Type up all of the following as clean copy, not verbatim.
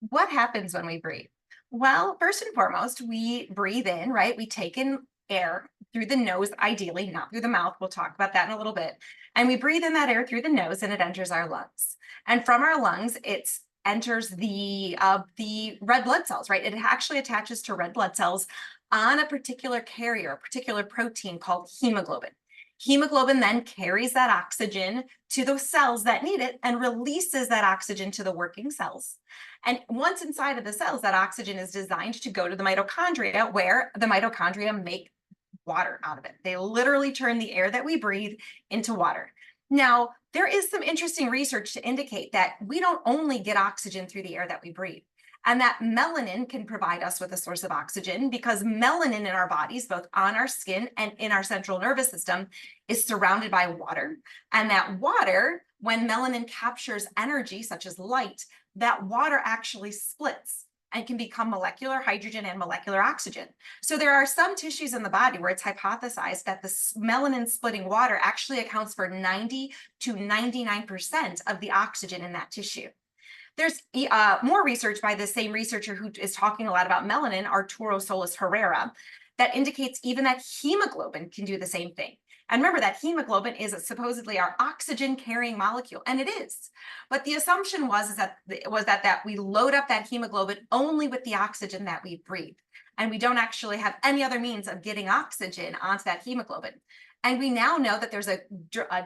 What happens when we breathe? Well, first and foremost, we breathe in, right? We take in air through the nose, ideally, not through the mouth. We'll talk about that in a little bit. And we breathe in that air through the nose and it enters our lungs. And from our lungs, it enters the red blood cells, right? It actually attaches to red blood cells on a particular carrier, a particular protein called hemoglobin. Hemoglobin then carries that oxygen to those cells that need it and releases that oxygen to the working cells. And once inside of the cells, that oxygen is designed to go to the mitochondria, where the mitochondria make water out of it. They literally turn the air that we breathe into water. Now, there is some interesting research to indicate that we don't only get oxygen through the air that we breathe, and that melanin can provide us with a source of oxygen because melanin in our bodies, both on our skin and in our central nervous system, is surrounded by water. And that water, when melanin captures energy, such as light, that water actually splits and can become molecular hydrogen and molecular oxygen. So there are some tissues in the body where it's hypothesized that the melanin splitting water actually accounts for 90 to 99% of the oxygen in that tissue. There's more research by the same researcher who is talking a lot about melanin, Arturo Solis Herrera, that indicates even that hemoglobin can do the same thing. And remember that hemoglobin is supposedly our oxygen carrying molecule, and it is. But the assumption was that we load up that hemoglobin only with the oxygen that we breathe, and we don't actually have any other means of getting oxygen onto that hemoglobin. And we now know that there's a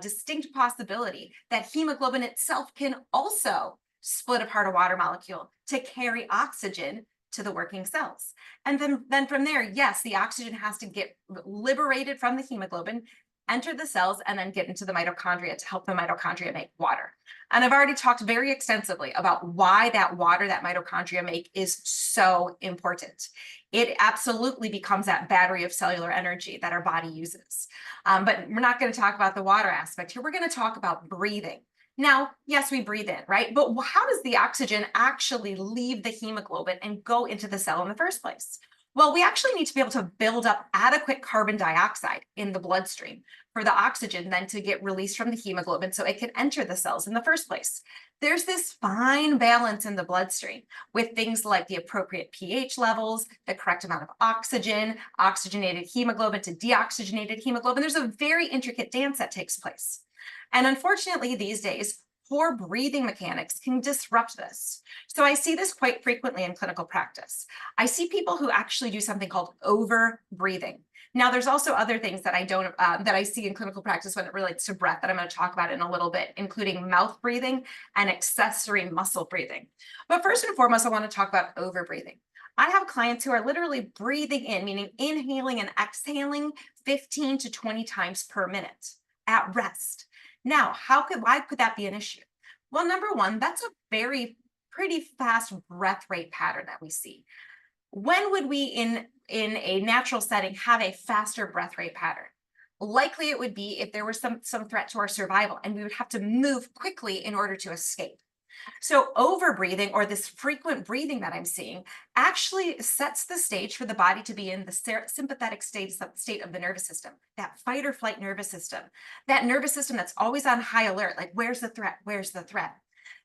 distinct possibility that hemoglobin itself can also split apart a water molecule to carry oxygen to the working cells. And then from there, yes, the oxygen has to get liberated from the hemoglobin, enter the cells, and then get into the mitochondria to help the mitochondria make water. And I've already talked very extensively about why that water that mitochondria make is so important. It absolutely becomes that battery of cellular energy that our body uses. But we're not going to talk about the water aspect here. We're going to talk about breathing. Now, yes, we breathe in, right? But how does the oxygen actually leave the hemoglobin and go into the cell in the first place? Well, we actually need to be able to build up adequate carbon dioxide in the bloodstream for the oxygen then to get released from the hemoglobin so it can enter the cells in the first place. There's this fine balance in the bloodstream with things like the appropriate pH levels, the correct amount of oxygen, oxygenated hemoglobin to deoxygenated hemoglobin. There's a very intricate dance that takes place. And unfortunately, these days, poor breathing mechanics can disrupt this. So I see this quite frequently in clinical practice. I see people who actually do something called over breathing. Now, there's also other things that I see in clinical practice when it relates to breath that I'm going to talk about in a little bit, including mouth breathing and accessory muscle breathing. But first and foremost, I want to talk about over breathing. I have clients who are literally breathing in, meaning inhaling and exhaling 15 to 20 times per minute at rest. Now, why could that be an issue? Well, number one, that's a pretty fast breath rate pattern that we see. When would we in a natural setting have a faster breath rate pattern? Likely it would be if there was some threat to our survival and we would have to move quickly in order to escape. So overbreathing, or this frequent breathing that I'm seeing, actually sets the stage for the body to be in the sympathetic state of the nervous system, that fight or flight nervous system, that nervous system that's always on high alert, like where's the threat? Where's the threat?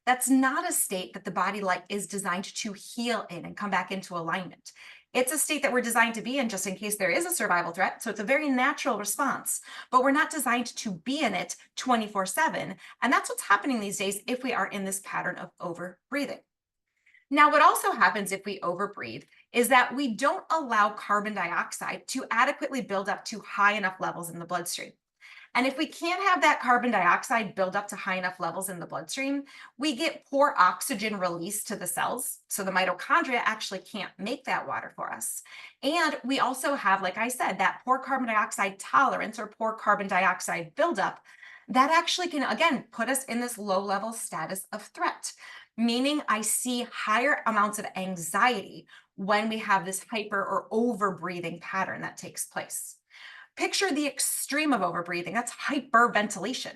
That's not a state that the body is designed to heal in and come back into alignment. It's a state that we're designed to be in just in case there is a survival threat. So it's a very natural response, but we're not designed to be in it 24/7. And that's what's happening these days if we are in this pattern of over breathing. Now, what also happens if we overbreathe is that we don't allow carbon dioxide to adequately build up to high enough levels in the bloodstream. And if we can't have that carbon dioxide build up to high enough levels in the bloodstream, we get poor oxygen release to the cells. So the mitochondria actually can't make that water for us. And we also have, like I said, that poor carbon dioxide tolerance or poor carbon dioxide buildup that actually can, again, put us in this low level status of threat, meaning I see higher amounts of anxiety when we have this hyper or over breathing pattern that takes place. Picture the extreme of overbreathing. That's hyperventilation.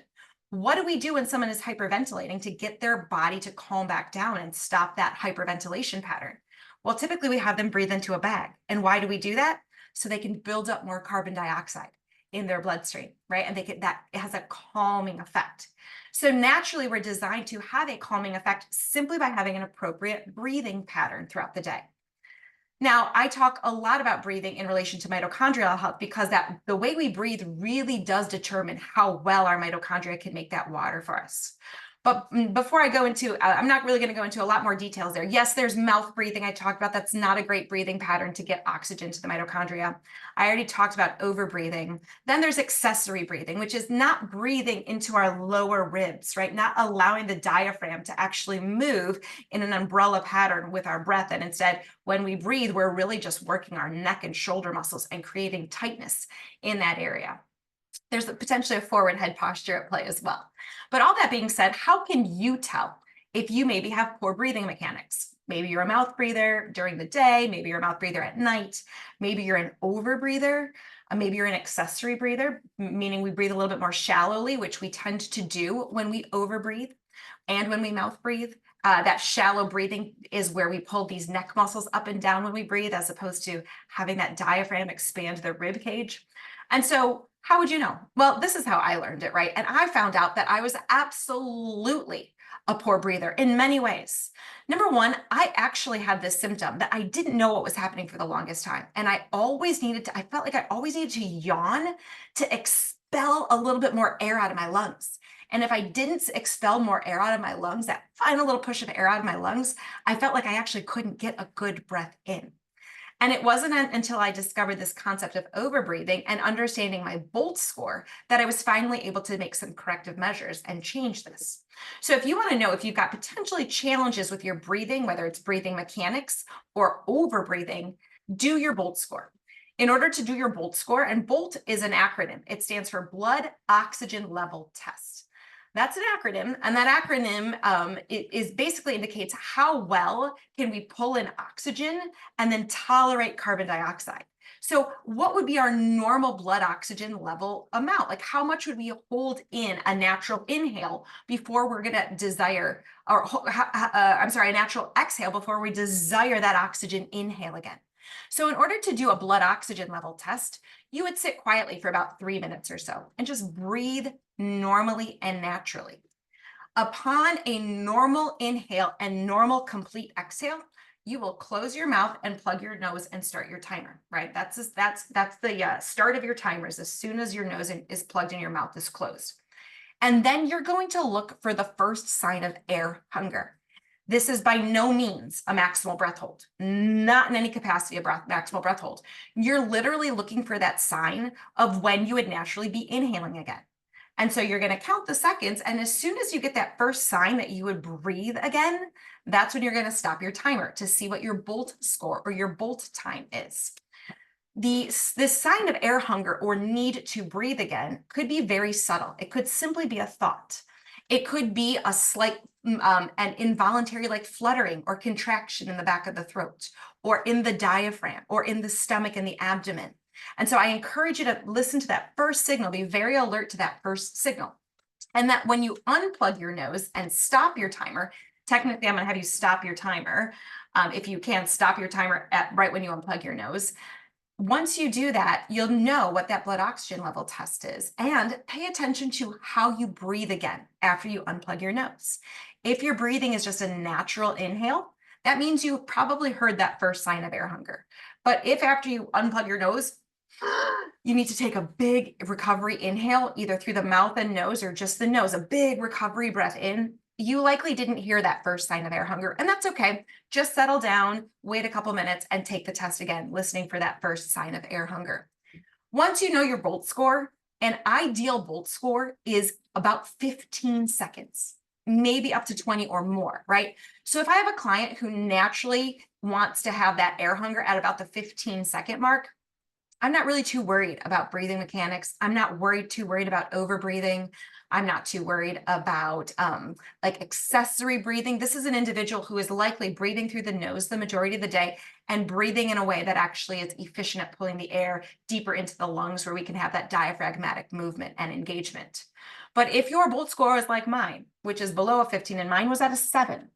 What do we do when someone is hyperventilating to get their body to calm back down and stop that hyperventilation pattern? Well, typically we have them breathe into a bag. And why do we do that? So they can build up more carbon dioxide. in their bloodstream, right? And that it has a calming effect. So naturally, we're designed to have a calming effect simply by having an appropriate breathing pattern throughout the day. Now, I talk a lot about breathing in relation to mitochondrial health because the way we breathe really does determine how well our mitochondria can make that water for us. But before I go into, I'm not really going to go into a lot more details there. Yes, there's mouth breathing I talked about. That's not a great breathing pattern to get oxygen to the mitochondria. I already talked about overbreathing. Then there's accessory breathing, which is not breathing into our lower ribs, right? Not allowing the diaphragm to actually move in an umbrella pattern with our breath. And instead, when we breathe, we're really just working our neck and shoulder muscles and creating tightness in that area. There's potentially a forward head posture at play as well. But all that being said, how can you tell if you maybe have poor breathing mechanics? Maybe you're a mouth breather during the day, maybe you're a mouth breather at night, maybe you're an overbreather, maybe you're an accessory breather, meaning we breathe a little bit more shallowly, which we tend to do when we overbreathe and when we mouth breathe. That shallow breathing is where we pull these neck muscles up and down when we breathe, as opposed to having that diaphragm expand the rib cage. And so how would you know? Well, this is how I learned it, right? And I found out that I was absolutely a poor breather in many ways. Number one, I actually had this symptom that I didn't know what was happening for the longest time. And I felt like I always needed to yawn to expel a little bit more air out of my lungs. And if I didn't expel more air out of my lungs, that final little push of air out of my lungs, I felt like I actually couldn't get a good breath in. And it wasn't until I discovered this concept of overbreathing and understanding my Bolt score that I was finally able to make some corrective measures and change this. So if you want to know if you've got potentially challenges with your breathing, whether it's breathing mechanics or overbreathing, do your Bolt score. In order to do your Bolt score, and Bolt is an acronym, it stands for Blood Oxygen Level Test. That's an acronym, and that acronym is basically indicates how well can we pull in oxygen and then tolerate carbon dioxide. So what would be our normal blood oxygen level amount? Like how much would we hold in a natural inhale before we're going to desire, or a natural exhale before we desire that oxygen inhale again? So in order to do a blood oxygen level test, you would sit quietly for about 3 minutes or so and just breathe normally and naturally. Upon a normal inhale and normal complete exhale, you will close your mouth and plug your nose and start your timer, right? That's the start of your timers as soon as your nose is plugged and your mouth is closed. And then you're going to look for the first sign of air hunger. This is by no means a maximal breath hold, not in any capacity a maximal breath hold. You're literally looking for that sign of when you would naturally be inhaling again. And so you're going to count the seconds. And as soon as you get that first sign that you would breathe again, that's when you're going to stop your timer to see what your Bolt score or your Bolt time is. This sign of air hunger or need to breathe again could be very subtle. It could simply be a thought. It could be a slight an involuntary like fluttering or contraction in the back of the throat or in the diaphragm or in the stomach and the abdomen. And so I encourage you to listen to that first signal, be very alert to that first signal. And that when you unplug your nose and stop your timer, technically I'm going to have you stop your timer. If you can, stop your timer right when you unplug your nose. Once you do that, you'll know what that blood oxygen level test is, and pay attention to how you breathe again after you unplug your nose. If your breathing is just a natural inhale, that means you probably heard that first sign of air hunger. But if after you unplug your nose, you need to take a big recovery inhale, either through the mouth and nose or just the nose, a big recovery breath in, you likely didn't hear that first sign of air hunger, and that's okay. Just settle down, wait a couple minutes, and take the test again, listening for that first sign of air hunger. Once you know your Bolt score, an ideal Bolt score is about 15 seconds, maybe up to 20 or more, right? So if I have a client who naturally wants to have that air hunger at about the 15-second mark, I'm not really too worried about breathing mechanics. I'm not too worried about overbreathing. I'm not too worried about like accessory breathing. This is an individual who is likely breathing through the nose the majority of the day and breathing in a way that actually is efficient at pulling the air deeper into the lungs where we can have that diaphragmatic movement and engagement. But if your Bolt score is like mine, which is below a 15 and mine was at a 7,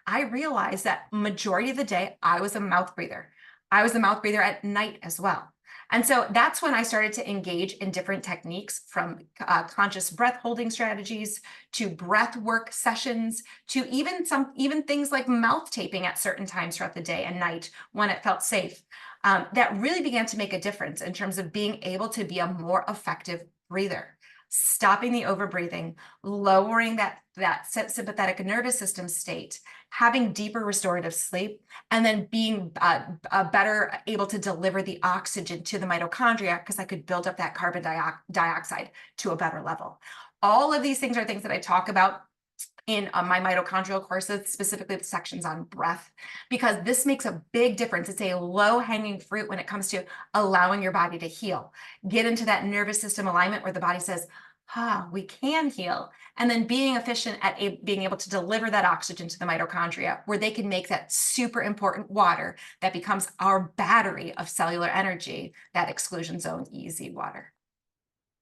I realized that majority of the day I was a mouth breather. I was a mouth breather at night as well. And so that's when I started to engage in different techniques, from conscious breath holding strategies to breath work sessions to even things like mouth taping at certain times throughout the day and night when it felt safe. That really began to make a difference in terms of being able to be a more effective breather, stopping the overbreathing, lowering that sympathetic nervous system state, having deeper restorative sleep, and then being better able to deliver the oxygen to the mitochondria, because I could build up that carbon dioxide to a better level. All of these things are things that I talk about in my mitochondrial courses, specifically the sections on breath, because this makes a big difference. It's a low hanging fruit when it comes to allowing your body to heal. Get into that nervous system alignment where the body says, we can heal. And then being efficient at being able to deliver that oxygen to the mitochondria, where they can make that super important water that becomes our battery of cellular energy, that exclusion zone easy water.